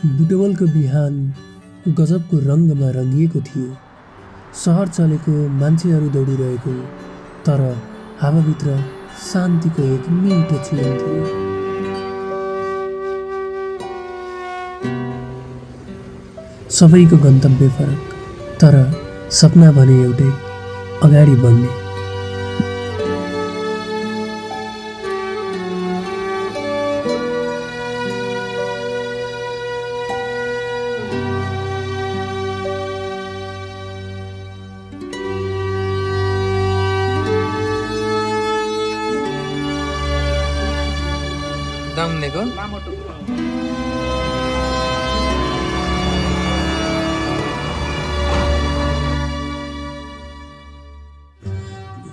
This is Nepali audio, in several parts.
बुटवलको बिहान गजबको रङ्गमा रङ्गिएको थियो। सहर चलेको, मान्छेहरू दौडिरहेको, तर हावाभित्र शान्तिको एक मिठो चुन थियो। सबैको गन्तव्य फरक, तर सपना भने एउटै, अगाडि बढ्ने।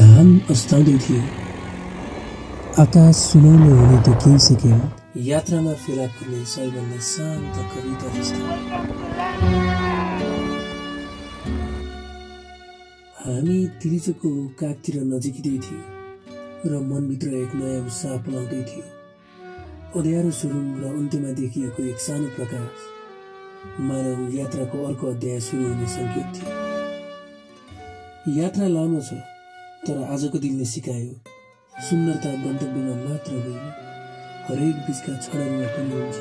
घाम अस्ताउँदै थियो। आकाश सुनौलो हुने त केही सेकेन्ड, यात्रामा फेला पर्ने सबैभन्दा शान्त कविता जस्तो। हामी तिरिचोको कागतिर नजिकिँदै थियो र मनभित्र एक नयाँ उत्साह पलाउँदै थियो। अँध्यारो सुरुङ र अन्त्यमा देखिएको एक सानो प्रकाश, मानव यात्राको अर्को अध्याय सुरु हुने सङ्केत थियो। यात्रा लामो छ, तर आजको दिनले सिकायो सुन्दरता गन्तव्यमा मात्र होइन, हरेक बीचका क्षणहरूमा पनि हुन्छ।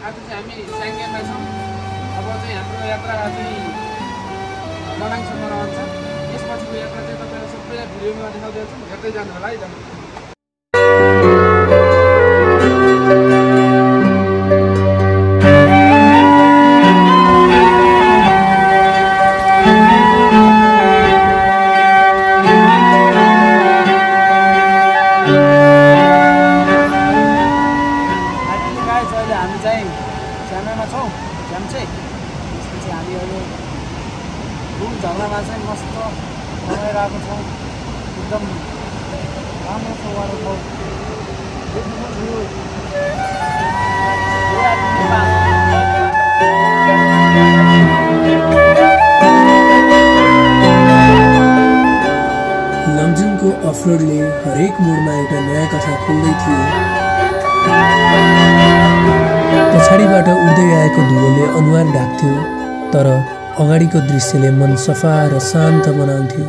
आज चाहिँ हामी स्याङ्गेमा छौँ। अब चाहिँ हाम्रो यात्रा चाहिँ मनाङसम्म रहन्छ। यसपछिको यात्रा चाहिँ तपाईँलाई सबैलाई भिडियोमा देखाउँदैछौँ, हेर्दै जानु होला है त। झरनामा चाहिँ मस्त रमाइरहेको छौँ। एकदम राम्रो छ वाटरफल देख्नु। लमजुङको अफरोडले हरेक मोडमा एउटा नयाँ कथा खोल्दै थियो। पछाडिबाट उड्दै आएको धुलोले अनुहार ढाक्थ्यो, तर अगाडिको दृश्यले मन सफा र शान्त बनाउँथ्यो।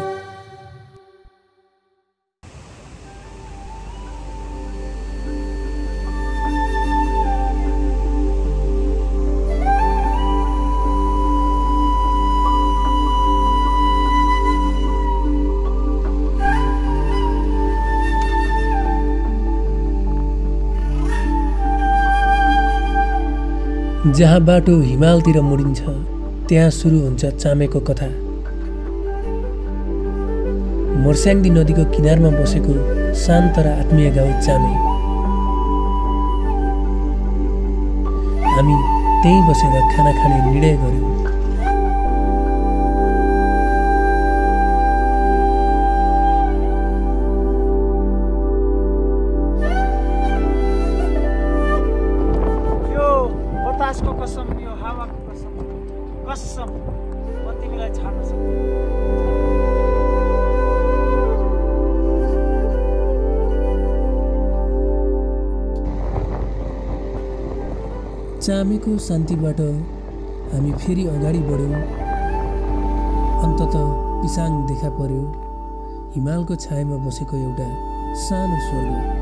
जहाँ बाटो हिमालतिर मुडिन्छ, त्यहाँ सुरु हुन्छ चामेको कथा। मोर्स्याङ्दी नदीको किनारमा बसेको शान्त र आत्मीय गाउँ चामे। हामी त्यहीँ बसेर खाना खाने निर्णय गर्यौँ। बतासको कसम, यो हावाको कसम, कसम म तिमीलाई छाड्न सक्दिनँ। चामेको शान्तिबाट हामी फेरि अगाडि बढ्यौँ। अन्ततः पिसाङ देखा पर्यो, हिमालको छायामा बसेको एउटा सानो स्वर्ग।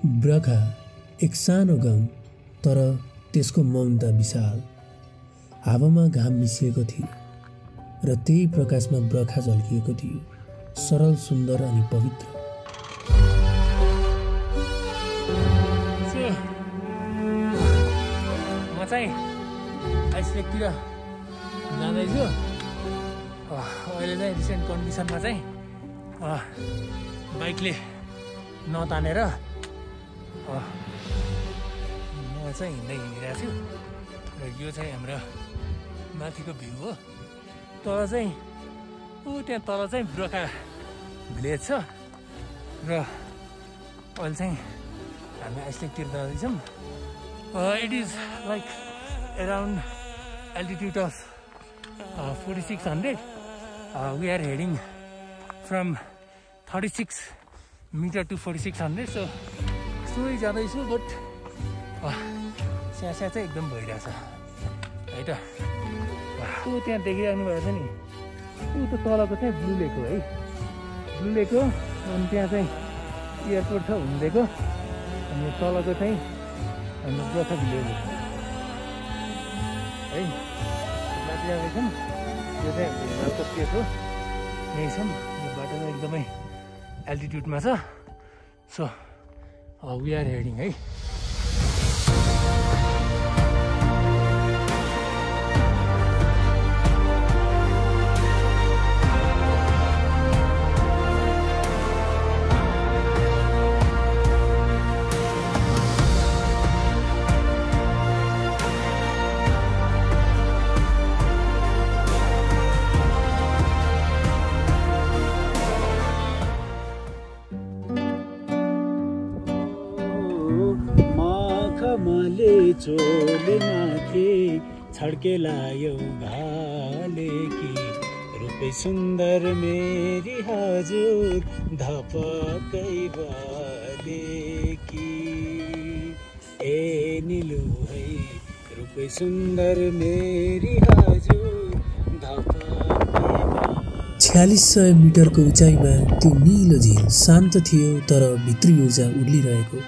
ब्रखा एक सानो गाउँ, तर त्यसको मौनता विशाल। हावामा घाम मिसिएको थियो र त्यही प्रकाशमा ब्रखा झल्किएको थियो, सरल, सुन्दर अनि पवित्र। म चाहिँ आइसलेकतिर जाँदैछु। अहिले चाहिँ रिसेन्ट कन्डिसनमा चाहिँ बाइकले नतानेर म चाहिँ हिँडिरहेको छु र यो चाहिँ हाम्रो माथिको भ्यू हो। तल चाहिँ त्यहाँ तल चाहिँ ब्रखा भिलेज छ र अहिले चाहिँ हामी आइसलेकतिर जाँदैछौँ। It is like around altitude of 4600. We are heading from 36 meter to 4600. So slowly जाँदैछु, but स्यास्या चाहिँ एकदम भइरहेछ है त। त्यहाँ देखिराख्नु भएको छ नि, त तलको चाहिँ ब्लू लेक हो है, ब्लू लेक हो। अनि त्यहाँ चाहिँ एयरपोर्ट छ हुँदैको, अनि तलको चाहिँ हाम्रो ब्रखा भिलेज हो है। माथि जाँदैछौँ, यो चाहिँ हिमालको प्लेस हो, यहीँ छौँ। यो बाटो चाहिँ एकदमै एल्टिट्युडमा छ। सो वी आर हेडिङ है। चोले माथे छड्केला यो घाले कि रूपै सुन्दर मेरी हजुर धपकै बाले कि ए निलु है रूपै सुन्दर मेरी हजुर धपकै 4600 मिटरको उचाइमा त्यो निलो झिल शान्त थियो, तर भित्री ऊर्जा उर्लिरहेको।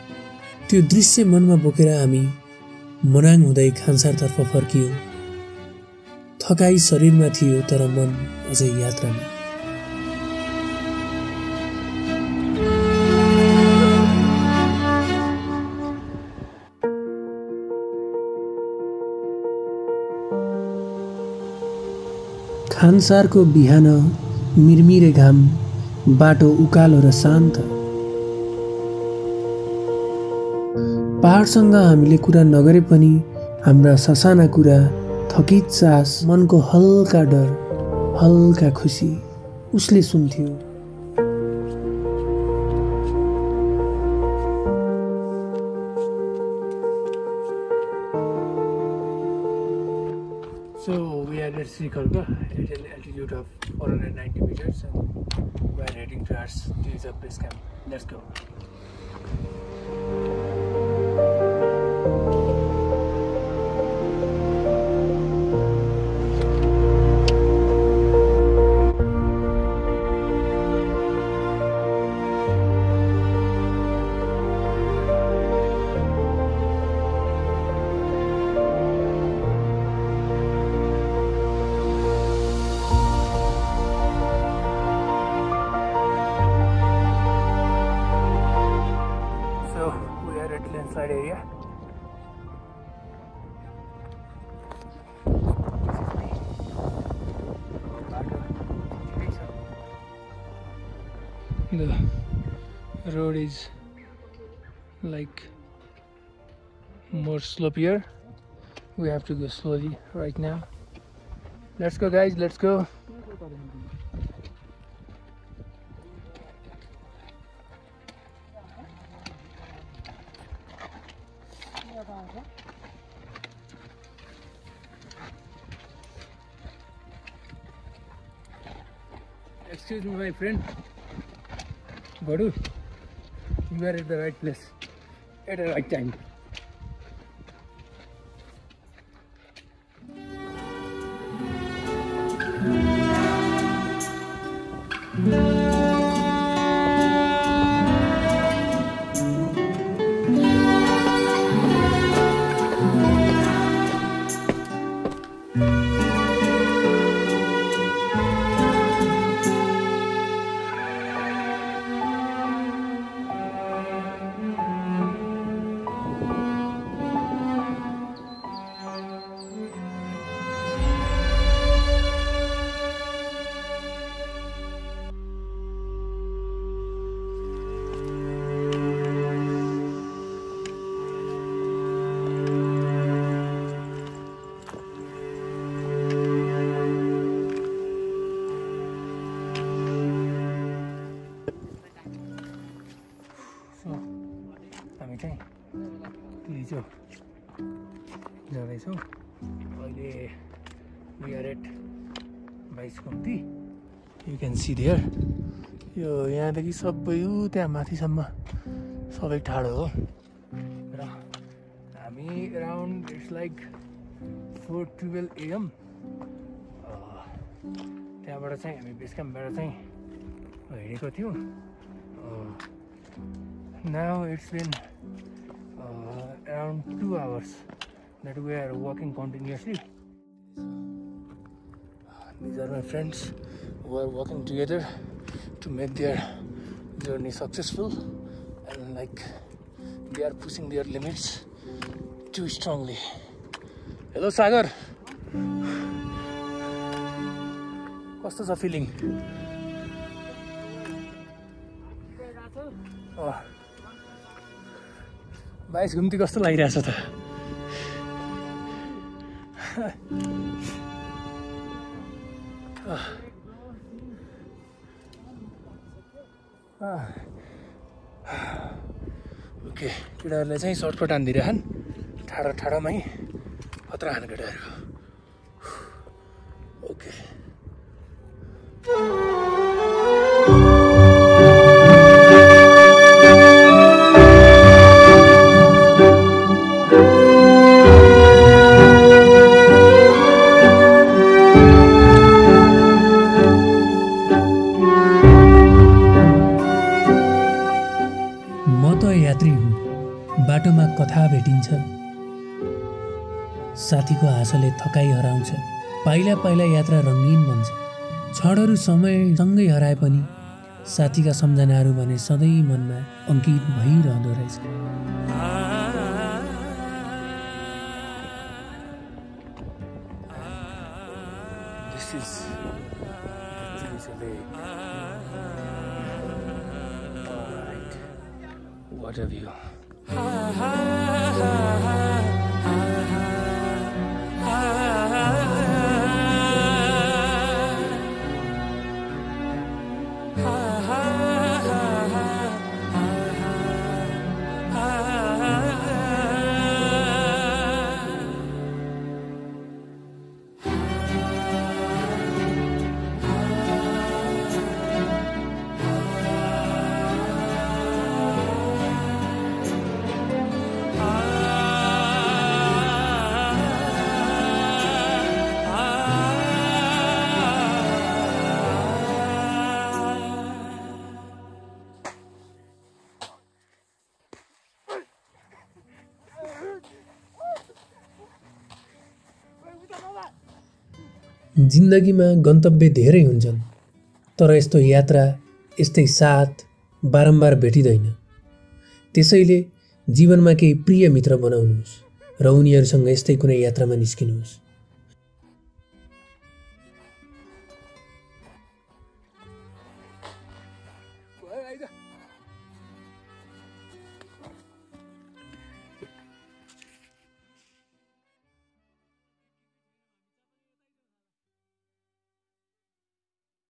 त्यो दृश्य मनमा बोकेर हामी मनाङ हुँदै खानसारतर्फ फर्कियौँ। थकाइ शरीरमा थियो, तर मन अझै यात्रामा। खानसारको बिहान मिरमिरे घाम, बाटो उकालो र शान्त। पहाडसँग हामीले कुरा नगरे पनि हाम्रा ससाना कुरा, थकित सास, मनको हल्का डर, हल्का खुसी उसले सुन्थ्यो। So we are at Srikalpa at an altitude of 490 meters and we are heading towards the base camp. Let's go. Landslide area. The road is like more sloppier. We have to go slowly right now. Let's go, guys, let's go. Excuse me, my friend. Badu, you are at the right place at the right time. घिच्यो जाँदैछौँ अहिले we are at Baiskumti you can see there यो यहाँदेखि सबै त्यहाँ माथिसम्म सबै ठाडो हो र हामी अराउन्ड इट्स लाइक 4:12 AM त्यहाँबाट चाहिँ हामी बेस क्याम्पबाट चाहिँ हिँडेको थियौँ now it's been around 2 hours that we are walking continuously. These are my friends who are walking together to make their journey successful, and like they are pushing their limits too strongly. Hello Sagar, what's the feeling? Oh. 22 घुम्ती कस्तो लागिरहेछ त ओके केटाहरूले चाहिँ सर्टकट हानिदिइरहन् ठाडो ठाडोमै खतरा हान केटाहरूको ओके बाटोमा कथा भेटिन्छ साथीको हाँसोले थकाइ हराउँछ पाइला पाइला यात्रा रङ्गीन बन्छ क्षणहरू समयसँगै हराए पनि साथीका सम्झनाहरू भने सधैँ मनमा अङ्कित भइरहँदो रहेछ What a view. जिन्दगीमा गन्तव्य धेरै हुन्छन् तर यस्तो यात्रा यस्तै साथ बारम्बार भेटिँदैन त्यसैले जीवनमा केही प्रिय मित्र बनाउनुहोस् र उनीहरूसँग यस्तै कुनै यात्रामा निस्किनुहोस्